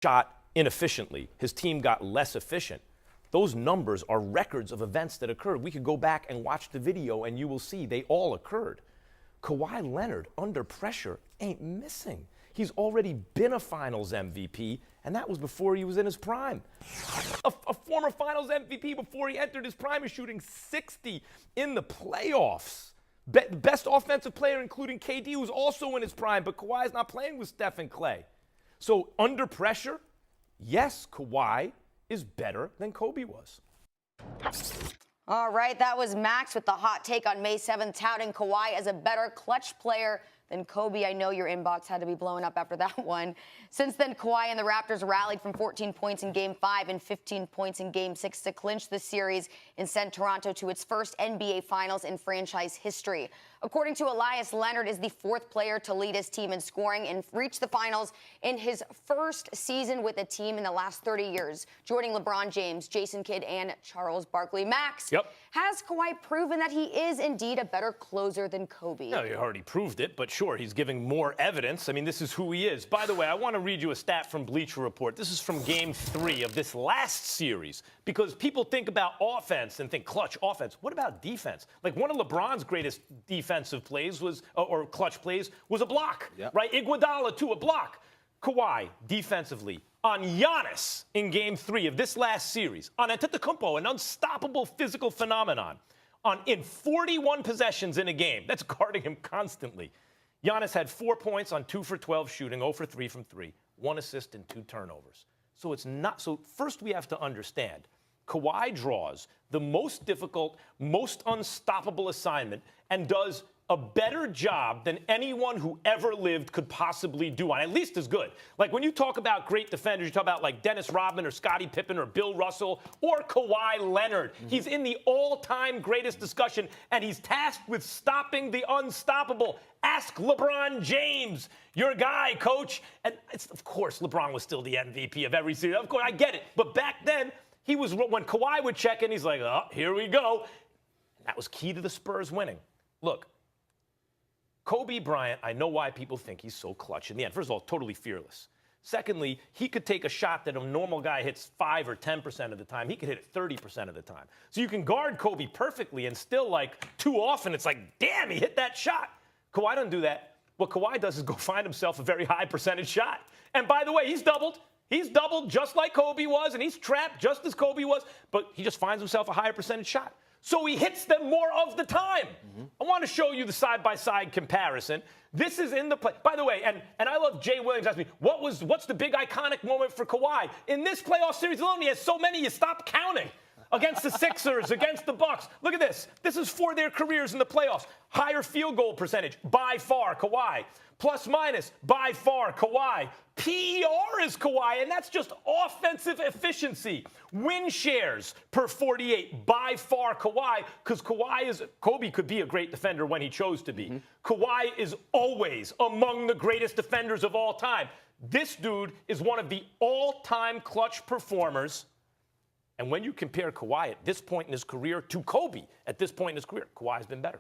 shot inefficiently. His team got less efficient. Those numbers are records of events that occurred. We could go back and watch the video, and you will see they all occurred. Kawhi Leonard, under pressure, ain't missing. He's already been a Finals MVP, and that was before he was in his prime. A former Finals MVP before he entered his prime is shooting 60 in the playoffs. Best offensive player, including KD, who's also in his prime, but Kawhi's not playing with Steph and Clay. So under pressure, yes, Kawhi is better than Kobe was. All right, that was Max with the hot take on May 7th, touting Kawhi as a better clutch player than Kobe. I know your inbox had to be blowing up after that one. Since then, Kawhi and the Raptors rallied from 14 points in Game 5 and 15 points in Game 6 to clinch the series and send Toronto to its first NBA Finals in franchise history. According to Elias, Leonard is the fourth player to lead his team in scoring and reach the finals in his first season with a team in the last 30 years, joining LeBron James, Jason Kidd, and Charles Barkley. Max, has Kawhi proven that he is indeed a better closer than Kobe? No, he already proved it, but sure, he's giving more evidence. I mean, this is who he is. By the way, I want to read you a stat from Bleacher Report. This is from Game 3 of this last series, because people think about offense and think clutch offense. What about defense? Like, one of LeBron's greatest defensive plays was, or clutch plays, was a block, right? Iguodala to a block. Kawhi, defensively, on Giannis in Game 3 of this last series, on Antetokounmpo, an unstoppable physical phenomenon, in 41 possessions in a game. That's guarding him constantly. Giannis had 4 points on 2 for 12 shooting, 0 for 3 from 3, 1 assist and 2 turnovers. So it's not, so first we have to understand, Kawhi draws the most difficult, most unstoppable assignment and does a better job than anyone who ever lived could possibly do, on at least as good. Like, when you talk about great defenders, you talk about like Dennis Rodman or Scottie Pippen or Bill Russell or Kawhi Leonard. He's in the all-time greatest discussion, and he's tasked with stopping the unstoppable. Ask LeBron James, your guy, coach. And of course, LeBron was still the MVP of every series. Of course, I get it. But back then, he was, when Kawhi would check in, he's like, oh, here we go. That was key to the Spurs winning. Look, Kobe Bryant, I know why people think he's so clutch in the end. First of all, totally fearless. Secondly, he could take a shot that a normal guy hits 5 or 10% of the time. He could hit it 30% of the time. So you can guard Kobe perfectly, and still, like, too often it's like, damn, he hit that shot. Kawhi doesn't do that. What Kawhi does is go find himself a very high percentage shot. And by the way, he's doubled. He's doubled just like Kobe was, and he's trapped just as Kobe was, but he just finds himself a higher percentage shot. So he hits them more of the time. I want to show you the side-by-side comparison. This is in the play. By the way, and I love Jay Williams asked me, what's the big iconic moment for Kawhi? In this playoff series alone, he has so many you stop counting. Against the Sixers, against the Bucks. Look at this. This is for their careers in the playoffs. Higher field goal percentage, by far, Kawhi. Plus minus, by far, Kawhi. PER is Kawhi, and that's just offensive efficiency. Win shares per 48, by far Kawhi, because Kobe could be a great defender when he chose to be. Kawhi is always among the greatest defenders of all time. This dude is one of the all-time clutch performers. And when you compare Kawhi at this point in his career to Kobe at this point in his career, Kawhi's been better.